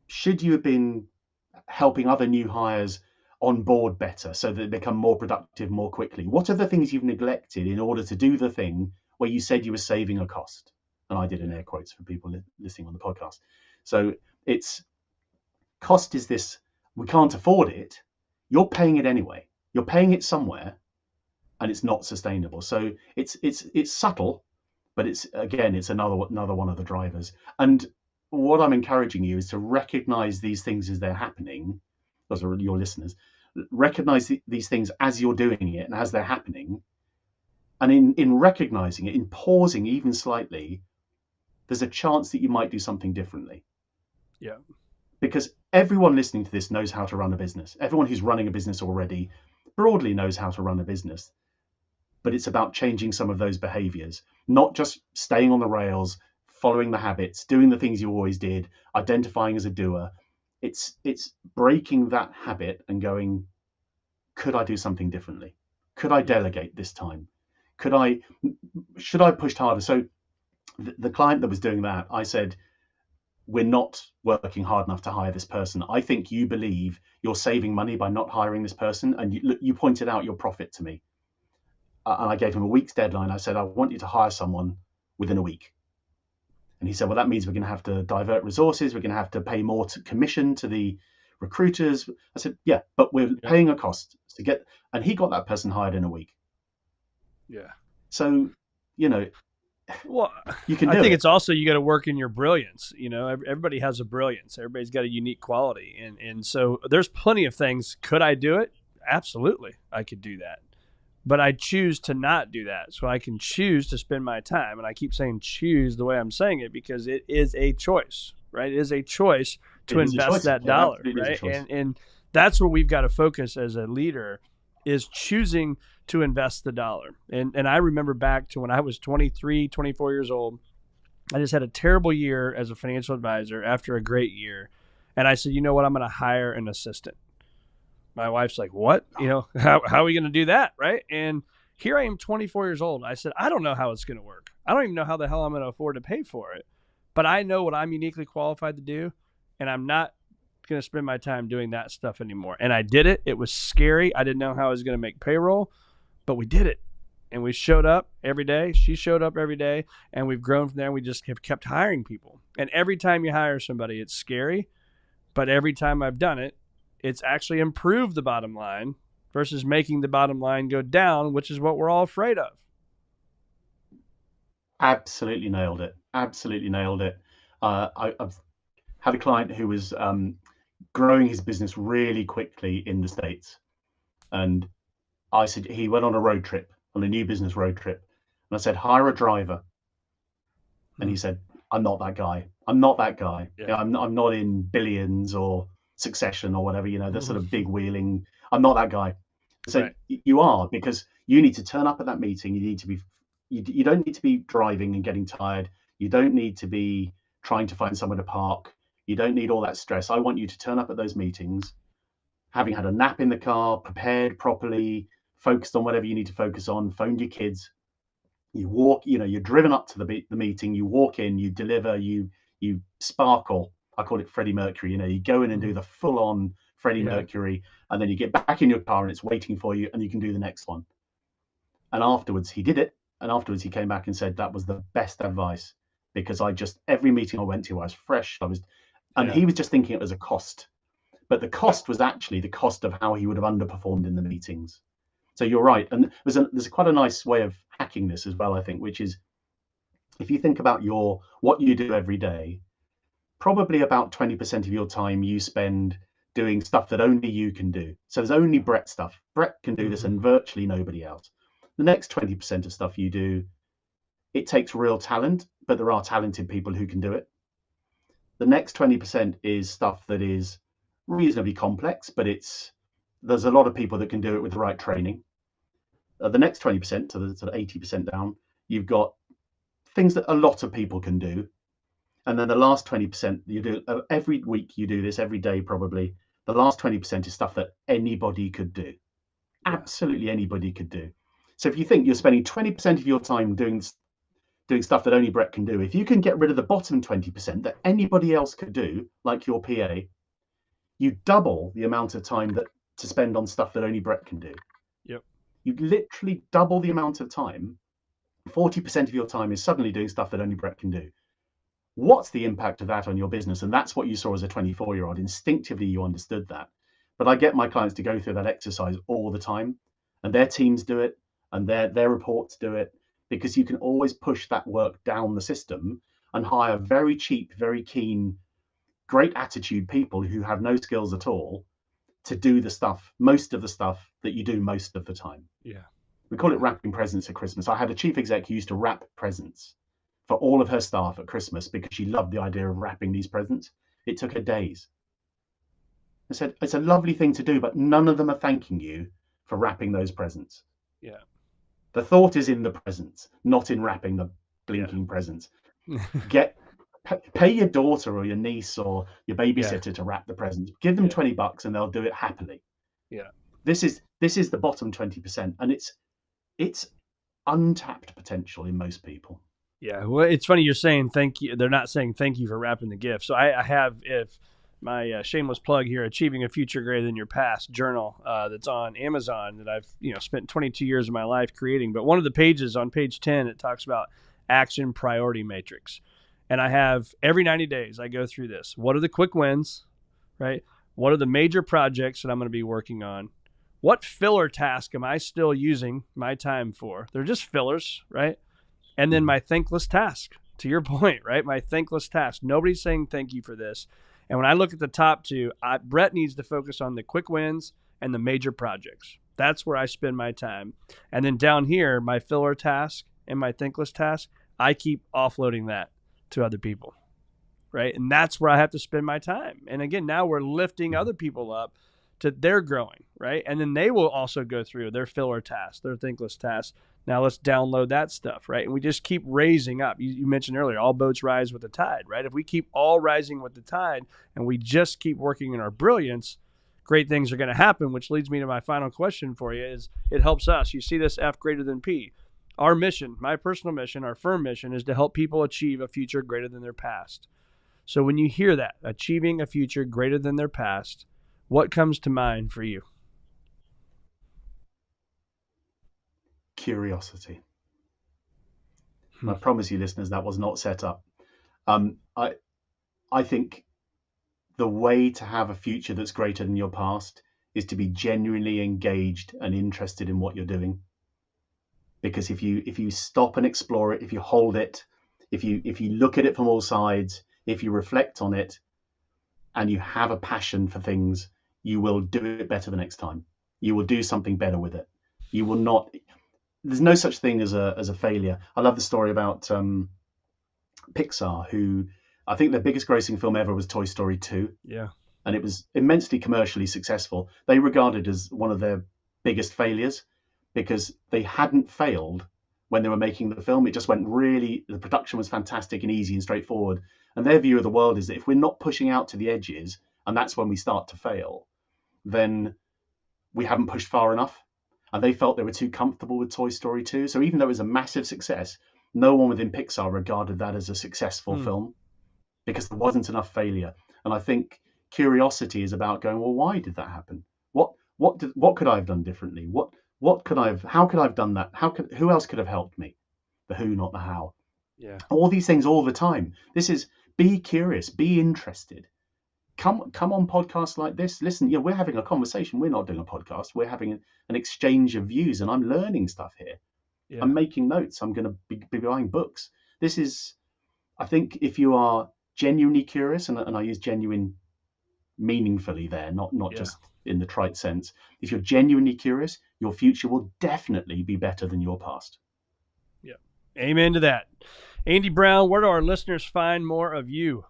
S4: should you have been helping other new hires on board better so that they become more productive more quickly? What are the things you've neglected in order to do the thing where you said you were saving a cost? And I did in air quotes for people listening on the podcast. So it's cost is this, we can't afford it. You're paying it anyway. You're paying it somewhere, and it's not sustainable. So it's subtle, but it's another one of the drivers. And what I'm encouraging you is to recognize these things as they're happening. Those are your listeners. Recognize these things as you're doing it and as they're happening. And in recognizing it, in pausing even slightly, there's a chance that you might do something differently.
S5: Yeah.
S4: Because everyone listening to this knows how to run a business. Everyone who's running a business already broadly knows how to run a business. But it's about changing some of those behaviors, not just staying on the rails, following the habits, doing the things you always did, identifying as a doer. It's breaking that habit and going, could I do something differently? Could I delegate this time? Should I push harder? So the client that was doing that, I said, we're not working hard enough to hire this person. I think you believe you're saving money by not hiring this person. And you pointed out your profit to me. And I gave him a week's deadline. I said, I want you to hire someone within a week. And he said, well, that means we're going to have to divert resources. We're going to have to pay more commission to the recruiters. I said, yeah, but we're paying a cost to get, and he got that person hired in a week.
S5: Yeah.
S4: So,
S5: well,
S4: you can.
S5: I think it's also you got to work in your brilliance. Everybody has a brilliance. Everybody's got a unique quality, and so there's plenty of things. Could I do it? Absolutely, I could do that. But I choose to not do that. So I can choose to spend my time. And I keep saying choose the way I'm saying it because it is a choice, right? It is a choice to invest that dollar, right? And that's where we've got to focus as a leader is choosing to invest the dollar. And I remember back to when I was 23, 24 years old. I just had a terrible year as a financial advisor after a great year. And I said, you know what? I'm going to hire an assistant. My wife's like, what? How are we going to do that? Right. And here I am 24 years old. I said, I don't know how it's going to work. I don't even know how the hell I'm going to afford to pay for it. But I know what I'm uniquely qualified to do. And I'm not going to spend my time doing that stuff anymore. And I did it. It was scary. I didn't know how I was going to make payroll, but we did it. And we showed up every day. She showed up every day. And we've grown from there. And we just have kept hiring people. And every time you hire somebody, it's scary. But every time I've done it, it's actually improved the bottom line versus making the bottom line go down, which is what we're all afraid of.
S4: Absolutely nailed it. Absolutely nailed it. I've had a client who was growing his business really quickly in the States. And I said, he went on a road trip, on a new business road trip. And I said, hire a driver. And he said, I'm not that guy. I'm not that guy.
S5: Yeah.
S4: I'm not in Billions or Succession or whatever, the sort of big wheeling. I'm not that guy. So
S5: Right.
S4: You are, because you need to turn up at that meeting. You need to be, you don't need to be driving and getting tired. You don't need to be trying to find somewhere to park. You don't need all that stress. I want you to turn up at those meetings, having had a nap in the car, prepared properly, focused on whatever you need to focus on, phoned your kids. You walk, you're driven up to the meeting, you walk in, you deliver, you sparkle. I call it Freddie Mercury. You go in and do the full on Freddie Mercury, and then you get back in your car and it's waiting for you and you can do the next one. And afterwards he did it. And afterwards he came back and said, that was the best advice, because every meeting I went to, I was fresh. He was just thinking it was a cost, but the cost was actually the cost of how he would have underperformed in the meetings. So you're right. And there's quite a nice way of hacking this as well, I think, which is if you think about what you do every day, probably about 20% of your time you spend doing stuff that only you can do. So there's only Brett stuff. Brett can do this and virtually nobody else. The next 20% of stuff you do, it takes real talent, but there are talented people who can do it. The next 20% is stuff that is reasonably complex, but there's a lot of people that can do it with the right training. The next 20%, so the sort of 80% down, you've got things that a lot of people can do. And then the last 20%, you do every week, you do this every day probably. The last 20% is stuff that anybody could do. Absolutely anybody could do. So if you think you're spending 20% of your time doing stuff that only Brett can do, if you can get rid of the bottom 20% that anybody else could do, like your PA, you double the amount of time to spend on stuff that only Brett can do.
S5: Yep.
S4: You literally double the amount of time. 40% of your time is suddenly doing stuff that only Brett can do. What's the impact of that on your business? And that's what you saw as a 24-year-old. Instinctively, you understood that. But I get my clients to go through that exercise all the time, and their teams do it, and their reports do it, because you can always push that work down the system and hire very cheap, very keen, great attitude people who have no skills at all to do most of the stuff that you do most of the time.
S5: Yeah.
S4: We call it wrapping presents at Christmas. I had a chief exec who used to wrap presents for all of her staff at Christmas because she loved the idea of wrapping these presents. It took her days. I said, it's a lovely thing to do, but none of them are thanking you for wrapping those presents.
S5: Yeah.
S4: The thought is in the presents, not in wrapping the blinking presents. Pay your daughter or your niece or your babysitter to wrap the presents. Give them $20 and they'll do it happily.
S5: Yeah.
S4: This is the bottom 20%, and it's untapped potential in most people.
S5: Yeah. Well, it's funny you're saying thank you. They're not saying thank you for wrapping the gift. So I have, if my shameless plug here, Achieving a Future Greater Than Your Past journal that's on Amazon that I've spent 22 years of my life creating. But one of the pages on page 10, it talks about action priority matrix. And I have every 90 days, I go through this. What are the quick wins, right? What are the major projects that I'm going to be working on? What filler task am I still using my time for? They're just fillers, right? And then my thankless task, to your point, right? My thankless task. Nobody's saying thank you for this. And when I look at the top two, Brett needs to focus on the quick wins and the major projects. That's where I spend my time. And then down here, my filler task and my thankless task, I keep offloading that to other people, right? And that's where I have to spend my time. And again, now we're lifting other people up to their growing, right? And then they will also go through their filler tasks, their thankless tasks. Now let's download that stuff, right? And we just keep raising up. You mentioned earlier, all boats rise with the tide, right? If we keep all rising with the tide and we just keep working in our brilliance, great things are going to happen, which leads me to my final question for you is it helps us. You see this F greater than P. Our mission, my personal mission, our firm mission is to help people achieve a future greater than their past. So when you hear that, achieving a future greater than their past, what comes to mind for you?
S4: Curiosity. And I promise you, listeners, that was not set up. I think the way to have a future that's greater than your past is to be genuinely engaged and interested in what you're doing. Because if you stop and explore it, if you hold it, if you look at it from all sides, if you reflect on it, and you have a passion for things, you will do it better the next time. You will do something better with it. You will not. There's no such thing as a failure. I love the story about Pixar, who I think their biggest grossing film ever was Toy Story 2.
S5: Yeah.
S4: And it was immensely commercially successful. They regarded it as one of their biggest failures because they hadn't failed when they were making the film. It just went the production was fantastic and easy and straightforward. And their view of the world is that if we're not pushing out to the edges, and that's when we start to fail, then we haven't pushed far enough. And they felt they were too comfortable with Toy Story 2. So even though it was a massive success, no one within Pixar regarded that as a successful film because there wasn't enough failure. And I think curiosity is about going, well, why did that happen? What could I have done differently? How could I have done that? Who else could have helped me? The who, not the how.
S5: Yeah.
S4: All these things all the time. This is be curious, be interested. Come on podcasts like this. Listen, we're having a conversation. We're not doing a podcast. We're having an exchange of views, and I'm learning stuff here. Yeah. I'm making notes. I'm going to be buying books. This is, I think, if you are genuinely curious, and I use genuine meaningfully there, not just in the trite sense. If you're genuinely curious, your future will definitely be better than your past.
S5: Yeah. Amen to that. Andy Brown, where do our listeners find more of you?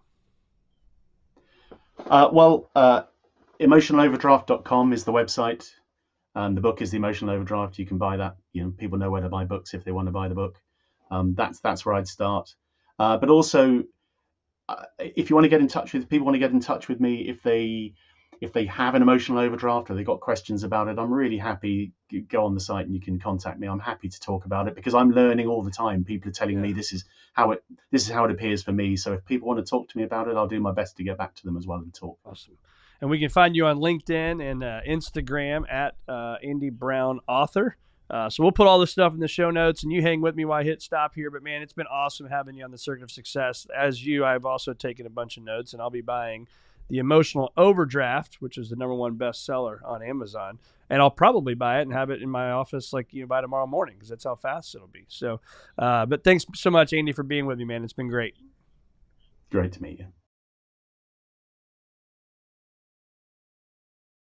S4: Emotionaloverdraft.com is the website. The book is The Emotional Overdraft. You can buy that. People know where to buy books if they want to buy the book. That's where I'd start. But also, if you want to get in touch with people, want to get in touch with me if they have an emotional overdraft or they've got questions about it, I'm really happy. Go on the site and you can contact me. I'm happy to talk about it because I'm learning all the time. People are telling me this is how it appears for me. So if people want to talk to me about it, I'll do my best to get back to them as well and talk.
S5: Awesome. And we can find you on LinkedIn and Instagram at Andy Brown Author. So we'll put all this stuff in the show notes, and you hang with me while I hit stop here. But, man, it's been awesome having you on the Circuit of Success. As you, I've also taken a bunch of notes, and I'll be buying The Emotional Overdraft, which is the #1 bestseller on Amazon. And I'll probably buy it and have it in my office by tomorrow morning because that's how fast it'll be. So, but thanks so much, Andy, for being with me, man. It's been great.
S4: Great to meet you.